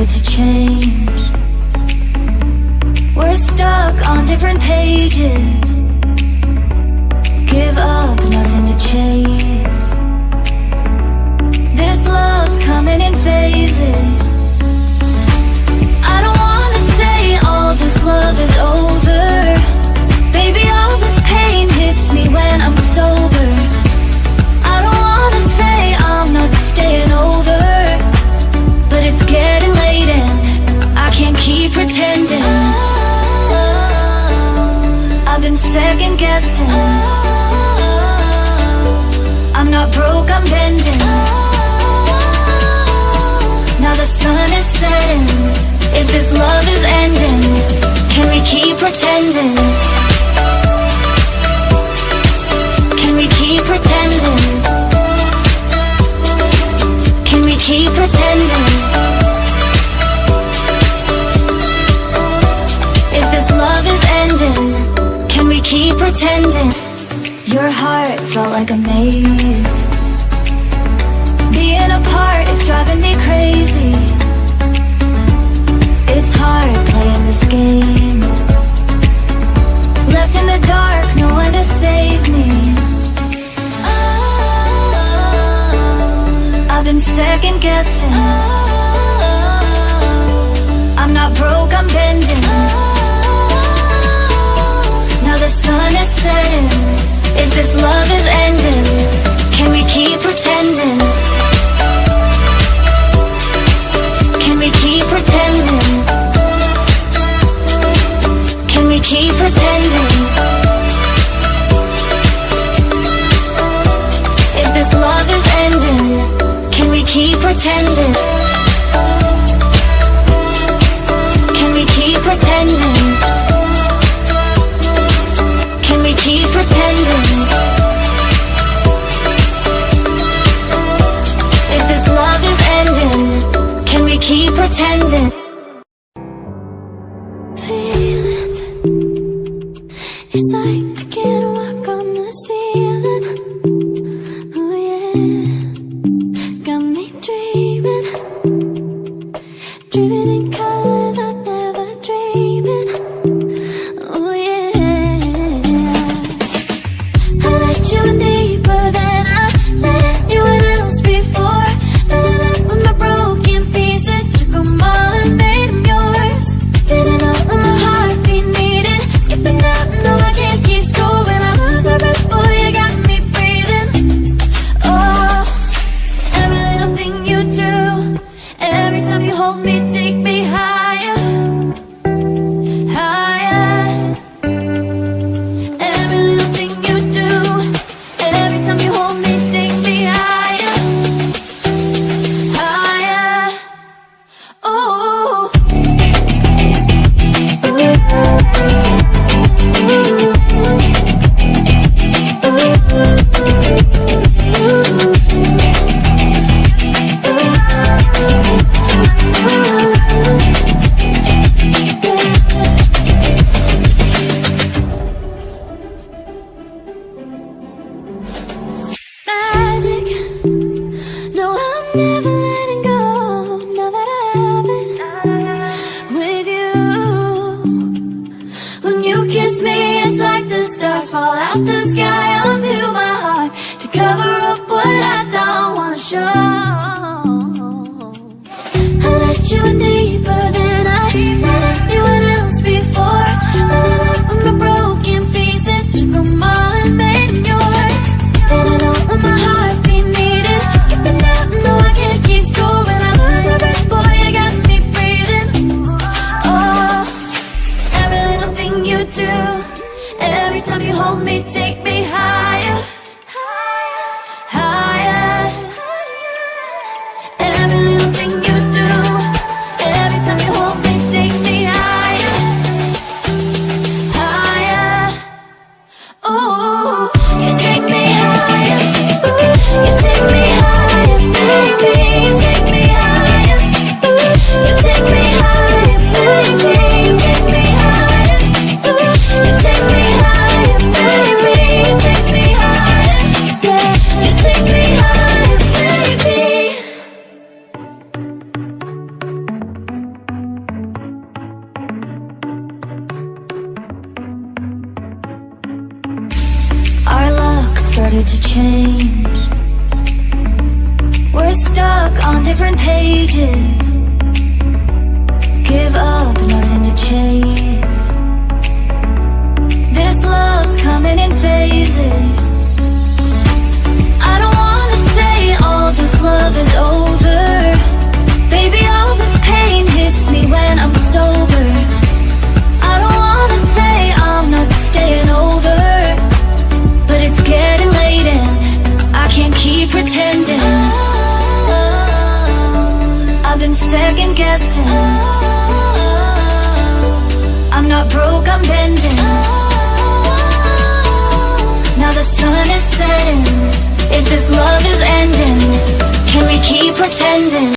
here to change. We're stuck on different pages. Give up, nothing to chase. This love's coming in phases. I don't wanna say all this love is over. Baby, all this pain hits me when I'm sober. I don't wanna say I'm not staying over, but it's getting late and I can't keep pretending. I've been second guessing. I'm not broke, I'm bending. Now the sun is setting. If this love is ending, can we keep pretending? Can we keep pretending? Can we keep pretending? If this love is ending, can we keep pretending? Your heart felt like a maze. Being apart is driving me crazy. It's hard playing this game. Left in the dark, no one to save me. I've been second guessing. I'm not broke, I'm bending. Now the sun is setting. If this love is ending, can we keep pretending? Can we keep pretending? Can we keep pretending? If this love is ending, can we keep pretending? Can we keep pretending? Can we keep pretending? If this love is ending, can we keep pretending? Feelings, it's like I can't walk on the ceiling. Oh yeah, got me dreaming, dreaming in colors I never dreamed in. Oh yeah, I let you in deeper than I let anyone else before. Fell in love with my broken pieces, took them all and made them yours. Didn't know what my heartbeat needed, skipping out, no I can't keep score. When I lose my breath, boy, you got me breathing. Oh, every little thing you do, every time you hold me, take me higher, higher. Every little thing you do, every time you hold me, take me higher, higher. Oh, magic. No, I'm never letting go. Now that I have it with you. When you kiss me, it's like the stars fall out the sky onto my heart to cover up what I don't wanna show. I let you in deeper than I let anyone else before. Fell in love with my broken pieces, took them all and made them yours. Didn't know what my heartbeat needed, skipping out, no I can't keep score. When I lose my breath, boy, you got me breathing. Oh, every little thing you do, every time you hold me, take me higher, higher. Every little thing you do, every started to change. We're stuck on different pages. Give up, nothing to chase. This love's coming in phases. I don't wanna say all this love is over. Baby, all this pain hits me when I'm sober. I don't wanna say I'm not staying over, but it's getting late and I can't keep pretending. I've been second guessing. I'm not broke, I'm bending. Now the sun is setting. If this love is ending, can we keep pretending?